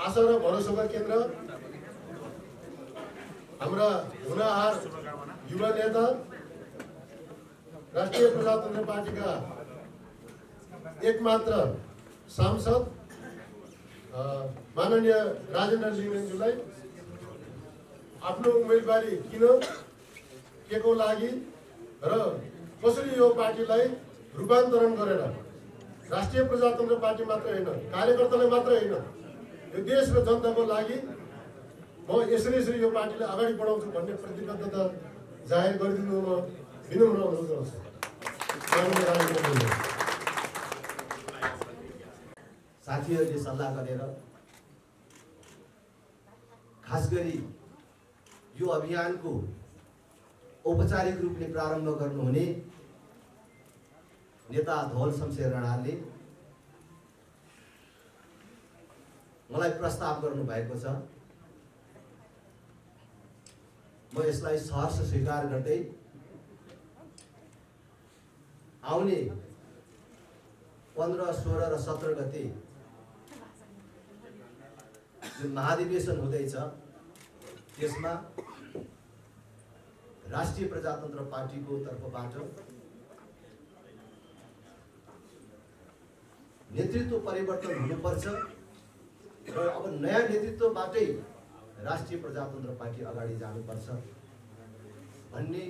आशा र भरोसाका केन्द्र हाम्रा हुनहार युवा नेता राष्ट्रिय प्रजातन्त्र पार्टीका एकमात्र सांसद माननीय राजेन्द्र लिङ्गेनज्यूलाई आफ्नो उम्मेदवारी किन के को लागि र कसरी यो पार्टीलाई रूपान्तरण गरेर राष्ट्रिय प्रजातन्त्र पार्टी मात्र होइन, कार्यकर्ताले मात्र होइन, यो देश र जनताको लागि म यसरी यो पार्टीलाई अगाडि बढाउँछु भन्ने प्रतिबद्धता जाहेर गरिदिनु म विनम्र अनुरोध गर्छु। साथीहरूले सल्लाह गरेर खास गरी यो अभियानको औपचारिक रूपले प्रारम्भ गर्नुहुने नेता धवल शमशेर राणाले मलाई प्रस्ताव गर्नु भएको छ। म यसलाई सहर्ष स्वीकार गर्दै आउने 15, 16 र 17 गते जुन महाधिवेशन हुँदैछ त्यसमा राष्ट्रिय प्रजातन्त्र पार्टीको तर्फबाट नेतृत्व परिवर्तन हुनुपर्छ र अब नयाँ नेतृत्वबाटै राष्ट्रिय प्रजातन्त्र पार्टी अगाडि जानुपर्छ भन्ने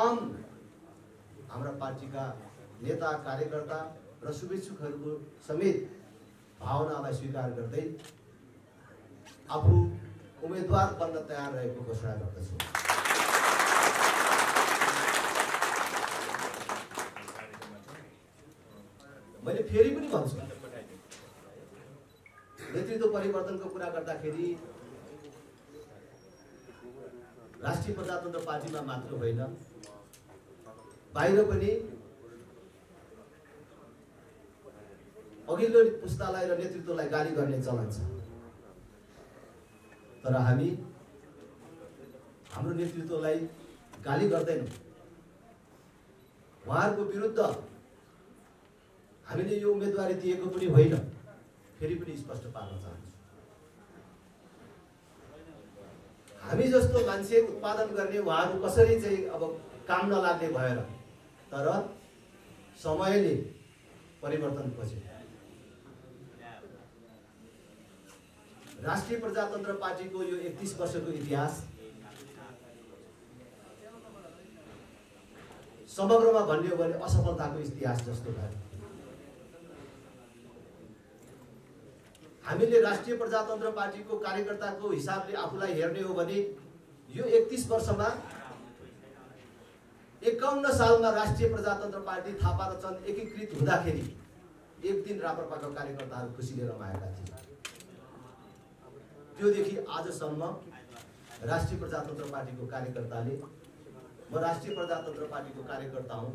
आम हाम्रा पार्टीका नेता, कार्यकर्ता र शुभेच्छुकहरूको समेत भावनालाई स्वीकार गर्दै आफू उम्मेदवार बन्न तयार रहेको घोषणा गर्दछु। मैले फेरि पनि भन्छु, नेतृत्व परिवर्तनको कुरा गर्दाखेरि राष्ट्रिय प्रजातन्त्र पार्टीमा मात्र होइन, बाहिर पनि अघिल्लो पुस्तालाई र नेतृत्वलाई गाली गर्ने चलन छ। तर हामी हाम्रो नेतृत्वलाई गाली गर्दैनौँ। उहाँहरूको विरुद्ध हामीले यो उम्मेदवारी दिएको पनि होइन। फेरि पनि स्पष्ट पार्न चाहन्छु, हामी जस्तो मान्छे उत्पादन गर्ने उहाँहरू कसरी चाहिँ अब काम नलाग्ने भएर, तर समयले परिवर्तन खोजे। राष्ट्रिय प्रजातन्त्र पार्टीको यो 31 वर्षको इतिहास समग्रमा भन्ने हो भने असफलताको इतिहास जस्तो भयो। हामीले राष्ट्रिय प्रजातन्त्र पार्टीको कार्यकर्ताको हिसाबले आफूलाई हेर्ने हो भने यो 31 वर्षमा 51 सालमा राष्ट्रिय प्रजातन्त्र पार्टी थापा र चन्द एकीकृत हुँदाखेरि एक दिन राप्रपाका कार्यकर्ताहरू खुसीले रमाएका थिए। त्योदेखि आजसम्म राष्ट्रिय प्रजातन्त्र पार्टीको कार्यकर्ताले, म राष्ट्रिय प्रजातन्त्र पार्टीको कार्यकर्ता हुँ,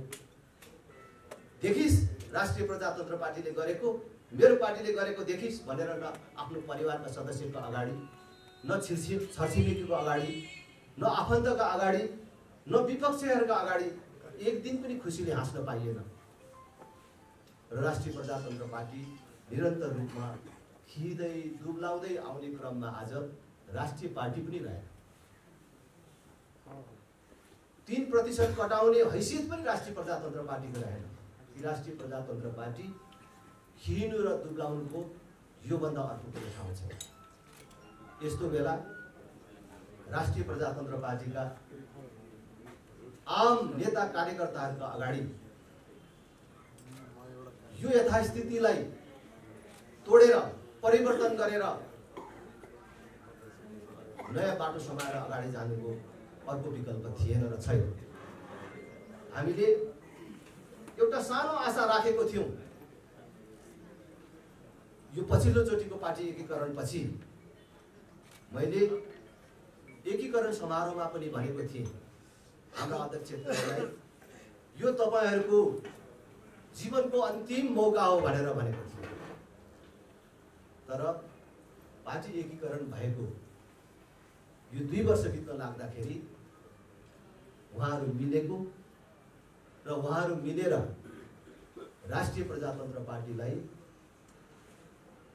देखिस् राष्ट्रिय प्रजातन्त्र पार्टीले गरेको, मेरो पार्टीले गरेको देखिस् भनेर न आफ्नो परिवारका सदस्यको अगाडि, न छरछिमेकीको अगाडि, न आफन्तका अगाडि, न विपक्षीहरूका अगाडि एक दिन पनि खुसीले हाँस्न पाइएन। र राष्ट्रिय प्रजातन्त्र पार्टी निरन्तर रूपमा खिँदै दुब्लाउँदै आउने क्रममा आज राष्ट्रिय पार्टी पनि रह्यो। 3% कटाउने हैसियत पनि राष्ट्रिय प्रजातन्त्र पार्टीको रहेन। राष्ट्रिय प्रजातन्त्र पार्टी खिनु र दुब्लाउनुको योभन्दा अर्को कुनै ठाउँ छैन। यस्तो बेला राष्ट्रिय प्रजातन्त्र पार्टीका आम नेता कार्यकर्ताहरूका अगाडि यो यथास्थितिलाई तोडेर परिवर्तन गरेर नयाँ बाटो समाएर अगाडि जानुको अर्को विकल्प थिएन र छैन। हामीले एउटा सानो आशा राखेको थियौँ, यो पछिल्लो चोटिको पार्टी एकीकरण पछि मैले एकीकरण समारोहमा पनि भनेको थिएँ, हाम्रा अध्यक्षलाई यो तपाईहरुको जीवनको अन्तिम मौका हो भनेर भनेको थिएँ। तर पार्टी एकीकरण भएको यो 2 वर्ष बित्न लाग्दाखेरि उहाँहरू मिलेको र उहाँहरू मिलेर राष्ट्रिय प्रजातन्त्र पार्टीलाई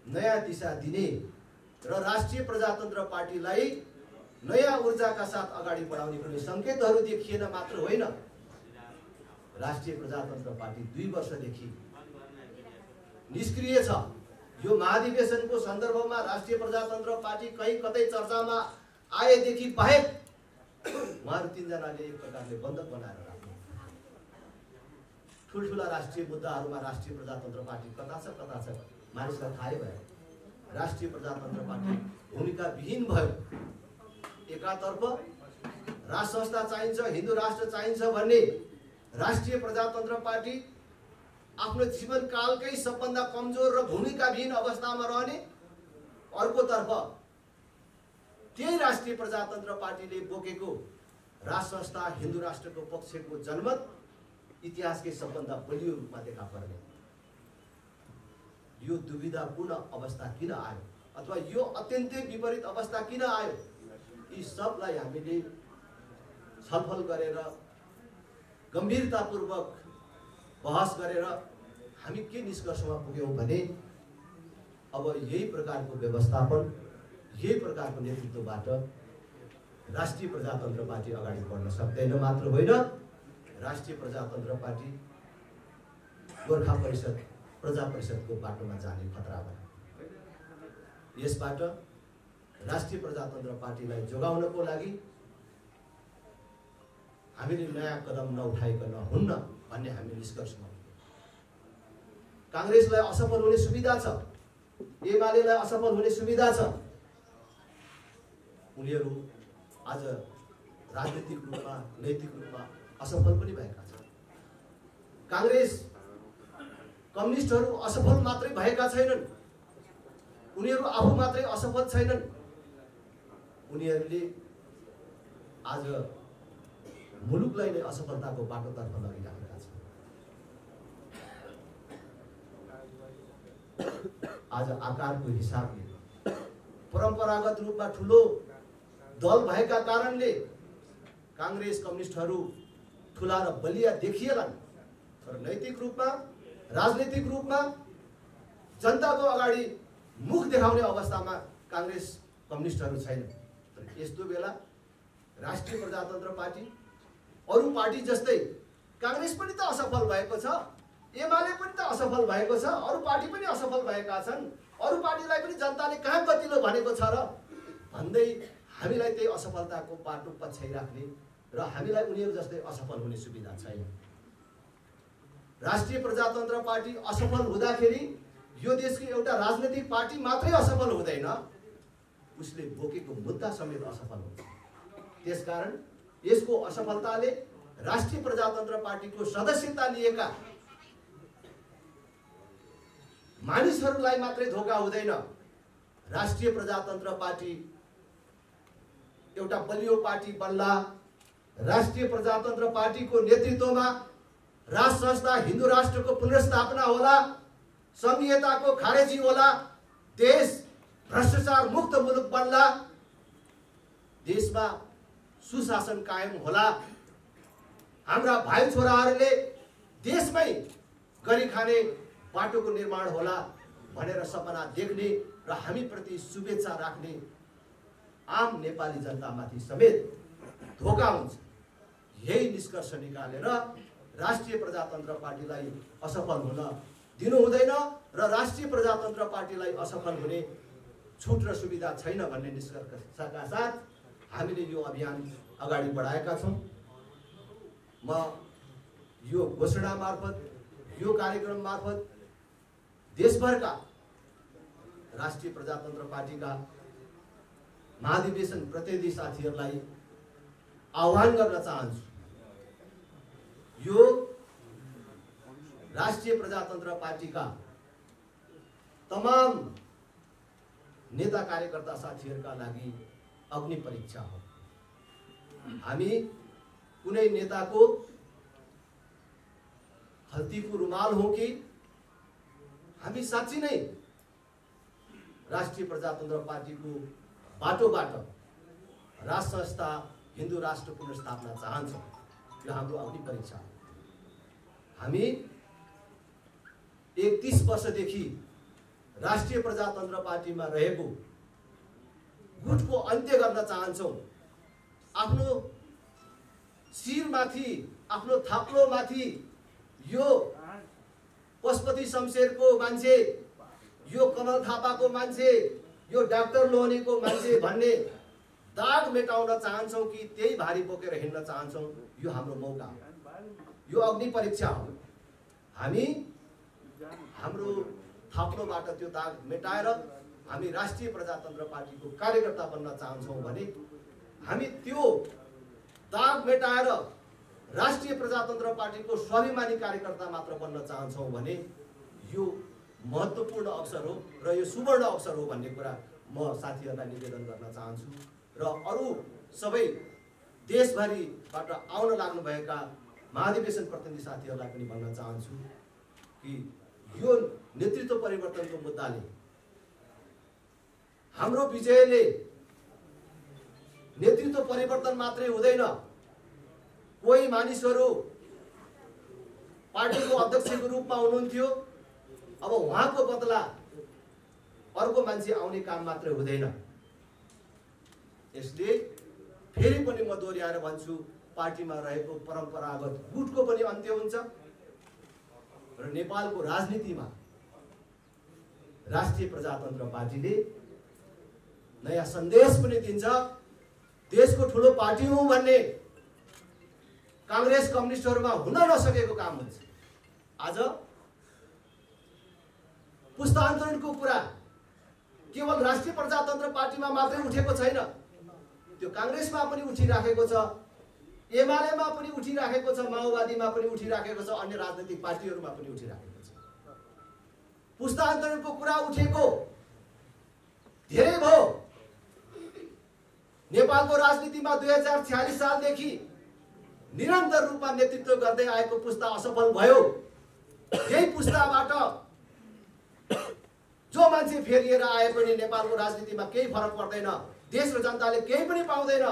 नयाँ दिशा दिने र राष्ट्रिय प्रजातन्त्र पार्टीलाई नयाँ ऊर्जाका साथ अगाडि बढाउने कुनै सङ्केतहरू देखिएन मात्र होइन, राष्ट्रिय प्रजातन्त्र पार्टी 2 वर्षदेखि निष्क्रिय छ। यो महाधिवेशनको सन्दर्भमा राष्ट्रिय प्रजातन्त्र पार्टी कहीँ कतै चर्चामा आएदेखि बाहेक उहाँहरू 3 जनाले एक प्रकारले बन्धक बनाएर राख्नु। ठुल्ठुला राष्ट्रिय मुद्दाहरूमा राष्ट्रिय प्रजातन्त्र पार्टी कता छ मानिसलाई थाहै भयो। राष्ट्रिय प्रजातन्त्र पार्टी भूमिका विहीन भयो। एकातर्फ राष्ट्र संस्था चाहिन्छ, हिन्दू राष्ट्र चाहिन्छ भन्ने राष्ट्रिय प्रजातन्त्र पार्टी आफ्नो जीवनकालकै सबभन्दा कमजोर र भूमिकाविहीन अवस्थामा रहने, अर्कोतर्फ त्यही राष्ट्रिय प्रजातन्त्र पार्टीले बोकेको राष्ट्र संस्था हिन्दू राष्ट्रको पक्षको जनमत इतिहासकै सबभन्दा बलियो रूपमा देखा पर्ने। यो दुविधापूर्ण अवस्था किन आयो अथवा यो अत्यन्तै विपरीत अवस्था किन आयो, यी सबलाई हामीले छलफल गरेर गम्भीरतापूर्वक बहस गरेर हामी के निष्कर्षमा पुग्यौँ भने अब यही प्रकारको व्यवस्थापन, यही प्रकारको नेतृत्वबाट राष्ट्रिय प्रजातन्त्र पार्टी अगाडि बढ्न सक्दैन। मात्र होइन, राष्ट्रिय प्रजातन्त्र पार्टी गोर्खा परिषद प्रजा परिषदको बाटोमा जाने खतरा भयो। यसबाट राष्ट्रिय प्रजातन्त्र पार्टीलाई जोगाउनको लागि हामीले नयाँ कदम नउठाइकन हुन्न भन्ने हामी निष्कर्षमा पुग्यौँ। काङ्ग्रेसलाई असफल हुने सुविधा छ, एमालेलाई असफल हुने सुविधा छ। उनीहरू आज राजनीतिक रूपमा, नैतिक रूपमा असफल पनि भएका छन्। काङ्ग्रेस कम्युनिस्टहरू असफल मात्रै भएका छैनन्, उनीहरू आफू मात्रै असफल छैनन्, उनीहरूले आज मुलुकलाई नै असफलताको बाटोतर्फ लगिरहेका छन्। आज आकारको हिसाबले परम्परागत रूपमा ठुलो दल भएका कारणले काङ्ग्रेस कम्युनिस्टहरू ठुला र बलिया देखिएलान्, तर नैतिक रूपमा, राजनीतिक रूपमा जनताको अगाडि मुख देखाउने अवस्थामा काङ्ग्रेस कम्युनिस्टहरू छैन। तर यस्तो बेला राष्ट्रिय प्रजातन्त्र पार्टी अरू पार्टी जस्तै काङ्ग्रेस पनि त असफल भएको छ, एमाले पनि त असफल भएको छ, अरू पार्टी पनि असफल भएका छन्, अरू पार्टीलाई पनि जनताले कहाँ गतिलो भनेको छ र भन्दै हामीलाई त्यही असफलताको बाटो पछ्याइराख्ने र हामीलाई उनीहरू जस्तै असफल हुने सुविधा छैन। राष्ट्रिय प्रजातन्त्र पार्टी असफल हुँदाखेरि यो देशको एउटा राजनीतिक पार्टी मात्रै असफल हुँदैन, उसले बोकेको मुद्दा समेत असफल हुन्छ। त्यसकारण यसको असफलताले राष्ट्रिय प्रजातन्त्र पार्टीको सदस्यता लिएका मानिसहरूलाई मात्रै धोका हुँदैन। राष्ट्रिय प्रजातन्त्र पार्टी एउटा बलियो पार्टी बन्ला, राष्ट्रिय प्रजातन्त्र पार्टीको नेतृत्वमा राष्ट्र संस्था हिन्दू राष्ट्रको पुनर्स्थापना होला, संघीयताको खारेजी होला, देश भ्रष्टाचार मुक्त मुलुक बन्ला, देशमा सुशासन कायम होला, हाम्रा भाइ छोराहरूले देशमै गरी खाने बाटोको निर्माण होला भनेर सपना देख्ने र हामीप्रति शुभेच्छा राख्ने आम नेपाली जनतामाथि समेत धोका हुन्छ। यही निष्कर्ष निकालेर राष्ट्रिय प्रजातन्त्र पार्टीलाई असफल हुन दिनु हुँदैन र राष्ट्रिय प्रजातन्त्र पार्टीलाई असफल हुने छुट र सुविधा छैन भन्ने निष्कर्षका साथ हामीले यो अभियान अगाडि बढाएका छौँ। म यो घोषणा मार्फत, यो कार्यक्रम मार्फत देशभरका राष्ट्रिय प्रजातन्त्र पार्टीका महाधिवेशन प्रतिनिधि साथीहरूलाई आह्वान गर्न चाहन्छु। यो राष्ट्रिय प्रजातन्त्र पार्टीका तमाम नेता कार्यकर्ता साथीहरूका लागि अग्नि परीक्षा हो। हामी कुनै नेताको हल्तीको रुमाल हो कि हामी साँच्चै नै राष्ट्रिय प्रजातन्त्र पार्टीको बाटोबाट राष्ट्र संस्था हिन्दू राष्ट्र पुनर्स्थापना चाहन्छौँ। यो हाम्रो अग्नि परीक्षा हो। हामी 31 वर्षदेखि राष्ट्रिय प्रजातन्त्र पार्टीमा रहेको गुटको अन्त्य गर्न चाहन्छौँ। आफ्नो शिरमाथि, आफ्नो थाप्लोमाथि यो पशुपति शमशेरको मान्छे, यो कमल थापाको मान्छे, यो डाक्टर लोहनीको मान्छे भन्ने दाग मेटाउन चाहन्छौँ कि त्यही भारी बोकेर हिँड्न चाहन्छौँ। यो हाम्रो मौका हो, यो अग्नि परीक्षा हो। हामी हाम्रो थाप्लोबाट त्यो दाग मेटाएर हामी राष्ट्रिय प्रजातन्त्र पार्टीको कार्यकर्ता बन्न चाहन्छौँ भने, हामी त्यो दाग मेटाएर राष्ट्रिय प्रजातन्त्र पार्टीको स्वाभिमानी कार्यकर्ता मात्र बन्न चाहन्छौँ भने यो महत्त्वपूर्ण अवसर हो र यो सुवर्ण अवसर हो भन्ने कुरा म साथीहरूलाई निवेदन गर्न चाहन्छु। र अरू सबै देशभरिबाट आउन लाग्नुभएका महाधिवेशन प्रतिनिधि साथीहरूलाई पनि भन्न चाहन्छु कि यो नेतृत्व परिवर्तनको मुद्दाले हाम्रो विजयले नेतृत्व परिवर्तन मात्रै हुँदैन। कोही मानिसहरू पार्टीको अध्यक्षको रूपमा हुनुहुन्थ्यो, अब उहाँको बदला अर्को मान्छे आउने काम मात्रै हुँदैन। यसले फेरि पनि म दोहोऱ्याएर भन्छु, पार्टीमा रहेको परम्परागत गुटको पनि अन्त्य हुन्छ र नेपालको राजनीतिमा राष्ट्रिय प्रजातन्त्र पार्टीले नयाँ सन्देश पनि दिन्छ। देशको ठुलो पार्टी हो भन्ने कांग्रेस कम्युनिस्टहरूमा हुन नसकेको काम हुन्छ। आज पुस्तान्तरणको कुरा केवल राष्ट्रिय प्रजातन्त्र पार्टीमा मात्रै उठेको छैन, त्यो कांग्रेसमा पनि उठिराखेको छ, एमालेमा पनि उठिराखेको छ, माओवादीमा पनि उठिराखेको छ, अन्य राजनैतिक पार्टीहरूमा पनि उठिराखेको छ। पुस्तान्तरणको कुरा उठेको धेरै भयो। नेपालको राजनीतिमा 2046 सालदेखि निरन्तर रूपमा नेतृत्व गर्दै आएको पुस्ता असफल भयो। यही पुस्ताबाट जो मान्छे फेरिएर आए पनि नेपालको राजनीतिमा केही फरक पर्दैन, देश र जनताले केही पनि पाउँदैन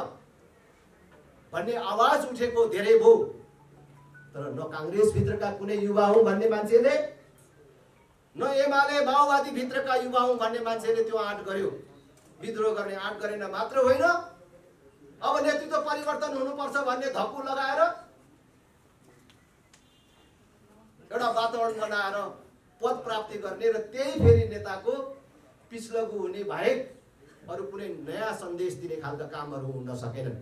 भन्ने आवाज उठेको धेरै भयो। तर न कांग्रेस भित्रका कुनै युवा हुँ भन्ने मान्छेले, न एमाले माओवादी भित्रका युवा हुँ भन्ने मान्छेले त्यो आँट गर्यो। विद्रोह गर्ने आँट गरेन मात्र होइन, अब नेतृत्व परिवर्तन हुनुपर्छ भन्ने धक्कु लगाएर एउटा वातावरण बनाएर पद प्राप्ति गर्ने र त्यही फेरि नेताको पिछलगु हुने बाहेक अरू कुनै नयाँ सन्देश दिने खालका कामहरू हुन सकेनन्।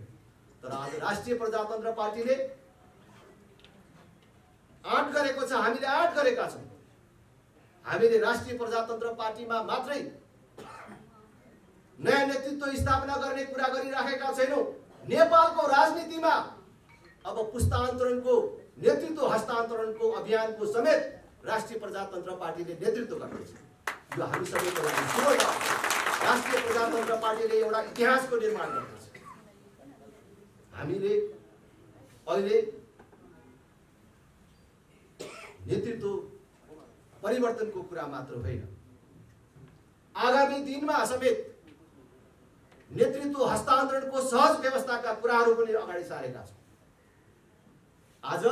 तर आज राष्ट्रिय प्रजातन्त्र पार्टीले आँट गरेको छ, हामीले आँट गरेका छौँ। हामीले राष्ट्रिय प्रजातन्त्र पार्टीमा मात्रै नयाँ नेतृत्व स्थापना गर्ने कुरा गरिराखेका छैनौँ। नेपालको राजनीतिमा अब पुस्तान्तरणको नेतृत्व हस्तान्तरणको अभियानको समेत राष्ट्रिय प्रजातन्त्र पार्टीले नेतृत्व गर्नेछ। यो हामी सबैको लागि सुवर्ण हो। राष्ट्रिय प्रजातन्त्र पार्टीले एउटा इतिहासको निर्माण गर्नेछ। हामीले अहिले नेतृत्व परिवर्तनको कुरा मात्र होइन, आगामी दिनमा समेत नेतृत्व हस्तान्तरणको सहज व्यवस्थाका कुराहरू पनि अगाडि सारेका छौँ। आज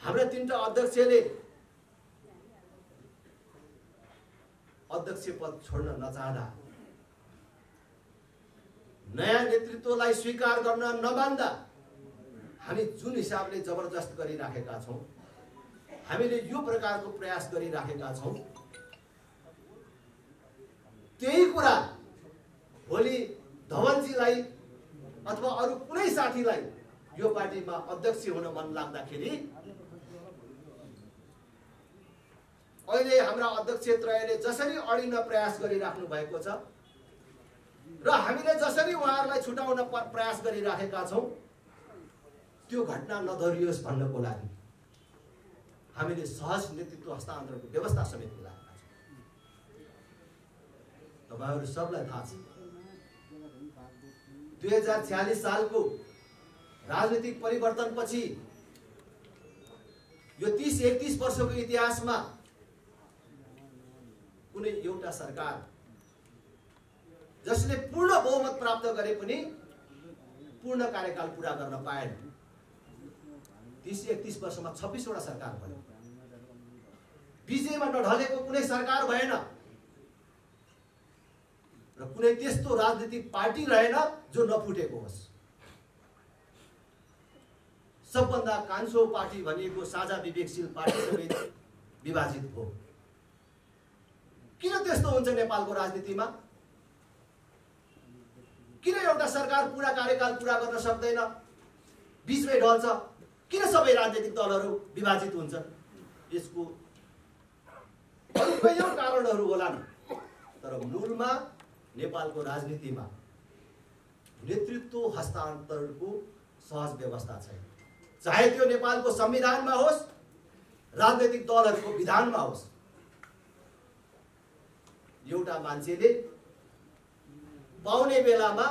हाम्रा तीनटा अध्यक्षले अध्यक्ष पद छोड्न नचाहँदा, नयाँ नेतृत्वलाई स्वीकार गर्न नमान्दा हामी जुन हिसाबले जबरजस्त गरिराखेका छौँ, हामीले यो प्रकारको प्रयास गरिराखेका छौँ, त्यही कुरा भोलि धवलजीलाई अथवा अरू कुनै साथीलाई यो पार्टीमा अध्यक्ष हुन मन लाग्दाखेरि अहिले हाम्रा अध्यक्षत्रयले जसरी अडिन प्रयास गरिराख्नु भएको छ र हामीले जसरी उहाँहरूलाई छुटाउन प्रयास गरिराखेका छौँ, त्यो घटना नदोहोरियोस् भन्नको लागि हामीले सहज नेतृत्व हस्तान्तरणको व्यवस्था समेत मिलाएका छौँ। तपाईहरु सबलाई थाहा छ 2046 सालको राजनीतिक परिवर्तनपछि यो 30-31 वर्षको इतिहासमा कुनै एउटा सरकार जसले पूर्ण बहुमत प्राप्त गरे पनि पूर्ण कार्यकाल पूरा गर्न पाएन। 30-31 वर्षमा 26 वटा सरकार बन्यो। विजयमा नढलेको कुनै सरकार भएन र कुनै त्यस्तो राजनीतिक पार्टी रहेन जो नफुटेको होस्। सबभन्दा कान्छो पार्टी भनिएको साझा विवेकशील पार्टी समेत विभाजित हो। किन त्यस्तो हुन्छ नेपालको राजनीतिमा? किन एउटा सरकार पूरा कार्यकाल पूरा गर्न सक्दैन, बीचमै ढल्छ? किन सबै राजनीतिक दलहरू विभाजित हुन्छन्? यसको कयौं कारणहरू होलान्, तर मूलमा नेपालको राजनीतिमा नेतृत्व हस्तान्तरणको सहज व्यवस्था छैन। चाहे त्यो नेपालको संविधानमा होस्, राजनीतिक दलहरूको विधानमा होस्। एउटा मान्छेले पाउने बेलामा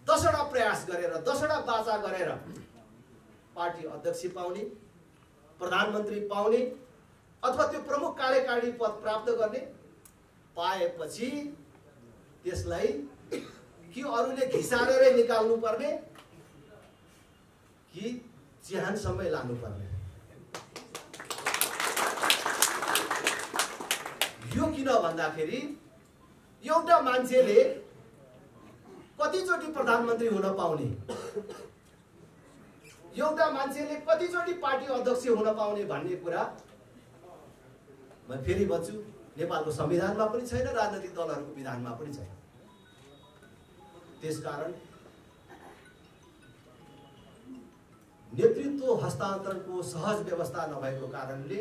10वटा प्रयास गरेर 10वटा बाचा गरेर पार्टी अध्यक्ष पाउने, प्रधानमन्त्री पाउने अथवा त्यो प्रमुख कार्यकारी पद प्राप्त गर्ने पाएपछि त्यसलाई कि अरूले घिसारेरै निकाल्नु पर्ने कि चिहानसम्मै लानु पर्ने। यो किन भन्दाखेरि एउटा मान्छेले कतिचोटि प्रधानमन्त्री हुन पाउने, एउटा मान्छेले कतिचोटि पार्टी अध्यक्ष हुन पाउने भन्ने कुरा म फेरि भन्छु, नेपालको संविधानमा पनि छैन, राजनीतिक दलहरूको विधानमा पनि छैन। त्यसकारण नेतृत्व हस्तान्तरणको सहज व्यवस्था नभएको कारणले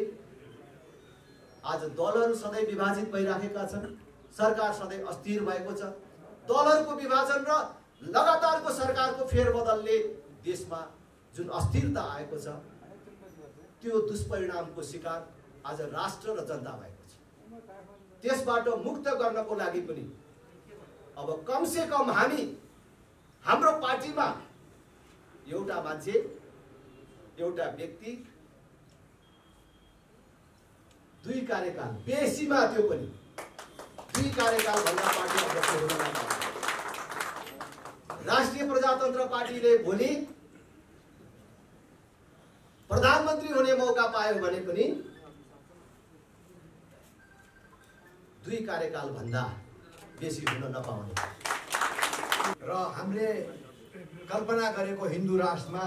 आज दलहरू सधैँ विभाजित भइराखेका छन्, सरकार सधैँ अस्थिर भएको छ। दलहरूको विभाजन र लगातारको सरकारको फेरबदलले देशमा जुन अस्थिरता आएको छ, त्यो दुष्परिणामको शिकार आज राष्ट्र र जनता भएको छ। त्यसबाट मुक्त गर्नको लागि पनि अब कमसे कम हाम्रो पार्टीमा एउटा मान्छे, एउटा व्यक्ति 2 कार्यकाल, बेसीमा त्यो पनि 2 कार्यकाल भन्दा पार्टी अध्यक्ष हुन नपाउँछ। राष्ट्रिय प्रजातन्त्र पार्टीले भोलि प्रधानमन्त्री हुने मौका पायो भने पनि 2 कार्यकाल भन्दा बेसी हुन नपाउने। र हामीले कल्पना गरेको हिन्दू राष्ट्रमा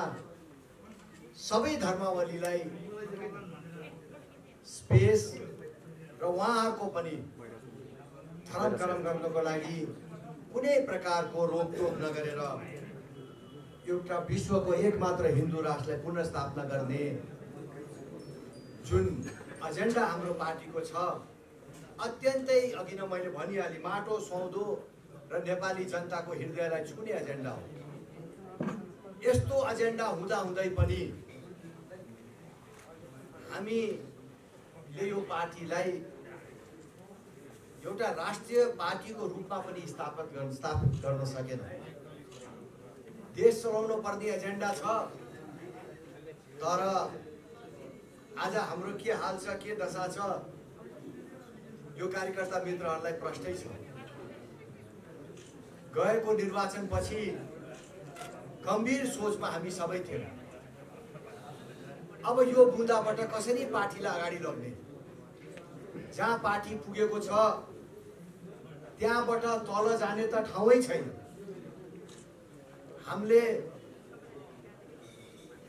सबै धर्मावलीलाई स्पेस र उहाँहरूको पनि धर्म कर्म गर्नको लागि कुनै प्रकारको रोकटोक नगरेर एउटा विश्वको एकमात्र हिन्दू राष्ट्रलाई पुनर्स्थापना गर्ने जुन एजेन्डा हाम्रो पार्टीको छ, अत्यन्तै अघि नै मैले भनिहालेँ, माटो सुहाउँदो र नेपाली जनताको हृदयलाई छुने एजेन्डा हो। यस्तो एजेन्डा हुँदाहुँदै पनि हामीले यो पार्टीलाई एउटा राष्ट्रिय पार्टीको रूपमा पनि स्थापित गर्न सकेन। देश चलाउनु पर्ने एजेन्डा छ, तर आज हाम्रो के हाल छ, के दशा छ, यो कार्यकर्ता मित्रहरूलाई प्रश्नै छ। गएको निर्वाचनपछि गम्भीर सोचमा हामी सबै थियौँ। अब यो बुँदाबाट कसरी पार्टीलाई अगाडि लग्ने, जहाँ पार्टी पुगेको छ त्यहाँबाट तल जाने त ठाउँै छैन। हामीले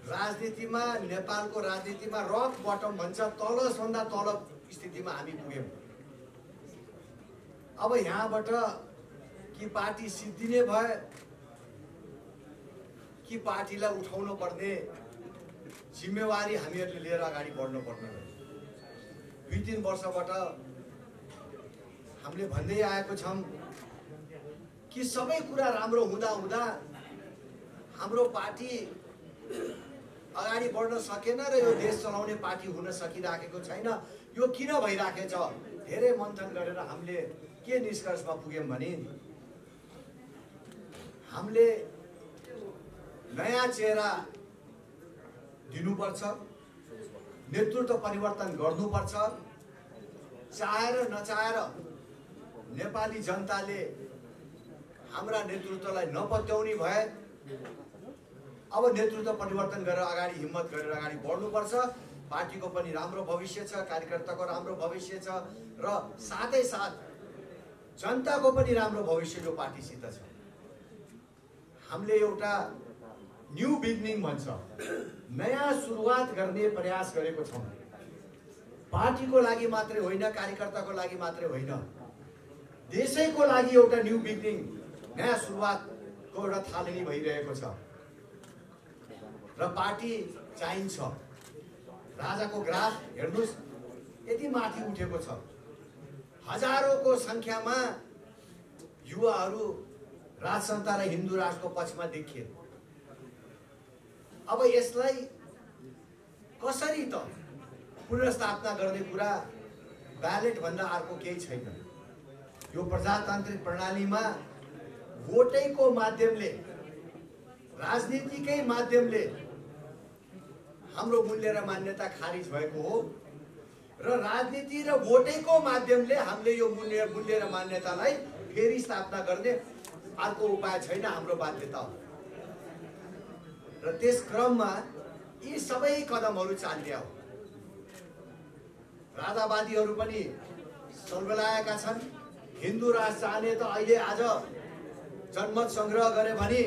राजनीतिमा, नेपालको राजनीतिमा रक बटम भन्छ, तलभन्दा तल स्थितिमा हामी पुग्यौँ। अब यहाँबाट कि पार्टी सिद्धिने भए कि पार्टीलाई उठाउनु पर्ने जिम्मेवारी हामीहरूले लिएर अगाडि बढ्नु पर्ने। 2-3 वर्षबाट हामीले भन्दै आएको छौँ कि सबै कुरा राम्रो हुँदा हाम्रो पार्टी अगाडि बढ्न सकेन र यो देश चलाउने पार्टी हुन सकिराखेको छैन। यो किन भइराखेछ? धेरै मन्थन गरेर हामीले के निष्कर्षमा पुग्यौँ भने हामीले नयाँ चेहरा दिनुपर्छ, नेतृत्व परिवर्तन गर्नुपर्छ। चाहेर नचाहेर नेपाली जनताले हाम्रा नेतृत्वलाई नपत्याउने भए अब नेतृत्व परिवर्तन गरेर अगाडि हिम्मत गरेर अगाडि बढ्नुपर्छ। पार्टीको पनि राम्रो भविष्य छ, कार्यकर्ताको राम्रो भविष्य छ र साथै साथ जनताको पनि राम्रो भविष्य यो पार्टीसित छ। हामीले एउटा न्यू बिगिनिङ भन्छ, नयाँ सुरुवात गर्ने प्रयास गरेको छौँ। पार्टीको लागि मात्रै होइन, कार्यकर्ताको लागि मात्रै होइन, देशैको लागि एउटा न्यू बिगिनिङ, नयाँ सुरुवातको एउटा थालनी भइरहेको छ र पार्टी चाहिन्छ। राजाको ग्राफ हेर्नुहोस् यति माथि उठेको छ, हजारौंको संख्यामा युवाहरू राजसत्ता र हिन्दू राष्ट्रको पक्षमा देखिए। अब यसलाई कसरी त पुनर्स्थापना गर्ने कुरा ब्यालेट भन्दा अर्को केही छैन। यो प्रजातान्त्रिक प्रणालीमा भोटैको माध्यमले, राजनीतिकै माध्यमले हाम्रो मूल्य र मान्यता खारिज भएको हो र राजनीति र भोटैको माध्यमले हामीले यो मूल्य र मान्यतालाई फेरि स्थापना गर्ने अर्को उपाय छैन, हाम्रो बाध्यता हो। र त्यस क्रममा यी सबै कदमहरू चालिया हो। राजावादीहरू पनि सल्बलाएका छन्। हिन्दू राष्ट्र चाहने त अहिले आज जनमत संग्रह गरे भने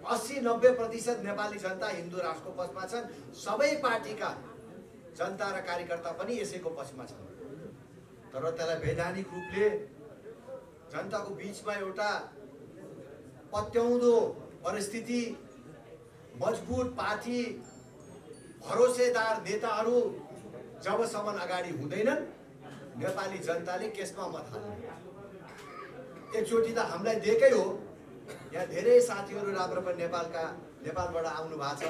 80-90% नेपाली जनता हिन्दू राष्ट्रको पक्षमा छन्। सबै पार्टीका जनता र कार्यकर्ता पनि यसैको पक्षमा छन्। तर त्यसलाई वैधानिक रूपले जनताको बीचमा एउटा पत्याउँदो परिस्थिति, मजबुत पार्टी, भरोसेदार नेताहरू जबसम्म अगाडि हुँदैनन्, नेपाली जनताले केसमा मत हाल्ने। एकचोटि त हामीलाई दिएकै हो, यहाँ धेरै साथीहरू राम्रो पनि नेपालबाट आउनु भएको छ,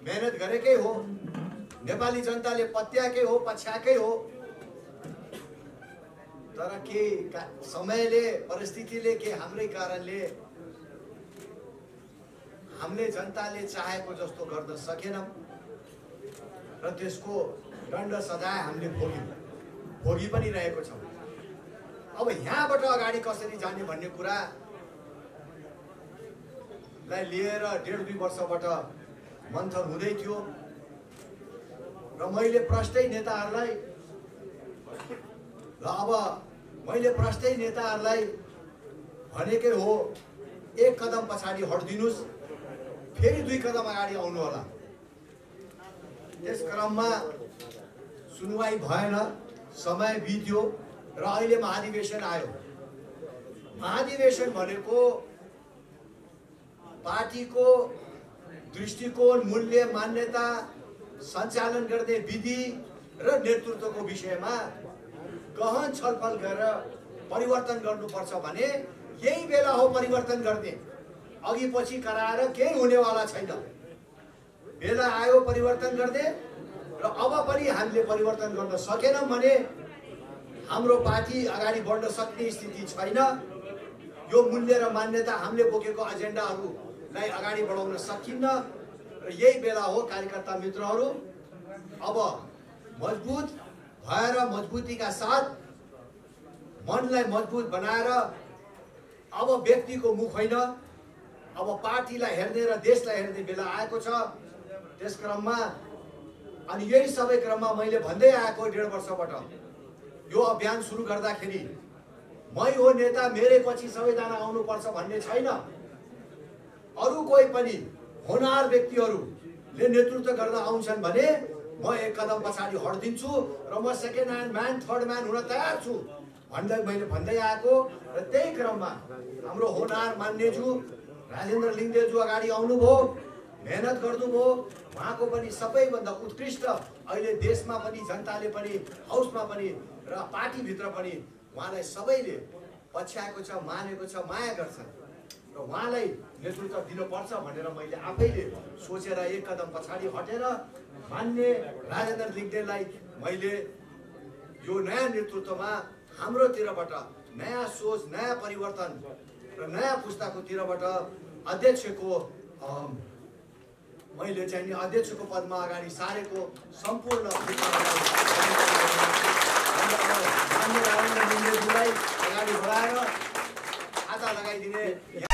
मेहनत गरेकै हो, नेपाली जनताले पत्याएकै हो, पछ्याएकै हो। तर के समयले, परिस्थितिले, के हाम्रै कारणले हामीले जनताले चाहेको जस्तो गर्न सकेनौं र त्यसको दण्ड सजाय हामीले भोगी पनि रहेको छौँ। अब यहाँबाट अगाडि कसरी जाने भन्ने कुरालाई लिएर 1.5-2 वर्षबाट मन्थन हुँदै थियो र मैले प्रष्टै नेताहरूलाई भनेकै हो, एक कदम पछाडि हट्दिनुस्, फेरि 2 कदम अगाडि आउनु होला। त्यस क्रममा सुनवाई भएन, समय बित्यो र अहिले महाधिवेशन आयो। महाधिवेशन भनेको पार्टीको दृष्टिकोण, मूल्य, मान्यता, सञ्चालन गर्ने विधि र नेतृत्वको विषयमा गहन छलफल गरेर परिवर्तन गर्नुपर्छ भने यही बेला हो परिवर्तन गर्ने। अघि पछि कराएर केही हुनेवाला छैन। बेला आयो परिवर्तन गर्ने र अब पनि हामीले परिवर्तन गर्न सकेनौं भने हाम्रो पार्टी अगाडि बढ्न सक्ने स्थिति छैन। यो मूल्य र मान्यता, हामीले बोकेको एजेन्डाहरूलाई अगाडि बढाउन सकिन्न र यही बेला हो कार्यकर्ता मित्रहरू अब मजबुत भएर, मजबुतीका साथ मनलाई मजबुत बनाएर अब व्यक्तिको मुख होइन, अब पार्टीलाई हेर्ने र देशलाई हेर्ने बेला आएको छ। त्यस क्रममा अनि यही सबै क्रममा मैले भन्दै आएको 1.5 वर्षबाट यो अभियान सुरु गर्दाखेरि मै हो नेता, मेरै पछि सबैजना आउनुपर्छ भन्ने छैन। अरू कोही पनि होनार व्यक्तिहरूले नेतृत्व गर्न आउँछन् भने म एक कदम पछाडि हट्दिन्छु र म second hand man, third man हुन तयार छु भन्दै मैले भन्दै आएको। र त्यही क्रममा हाम्रो होनार मान्यज्यू राजेन्द्र लिङ्गदेवज्यू अगाडि आउनुभयो, मेहनत गर्नुभयो। उहाँको पनि सबैभन्दा उत्कृष्ट अहिले देशमा पनि, जनताले पनि, हाउसमा पनि र पार्टीभित्र पनि उहाँलाई सबैले पछ्याएको छ, मानेको छ, माया गर्छन् र उहाँलाई नेतृत्व दिनुपर्छ भनेर मैले आफैले सोचेर एक कदम पछाडि हटेर मान्य राजेन्द्र लिङ्गदेवलाई मैले यो नयाँ नेतृत्वमा हाम्रोतिरबाट नयाँ सोच, नयाँ परिवर्तन र नयाँ पुस्ताको तिरबाट अध्यक्षको मैले चाहिँ नि अध्यक्षको पदमा अगाडि सारेको सम्पूर्ण अगाडि बढाएर खाता लगाइदिने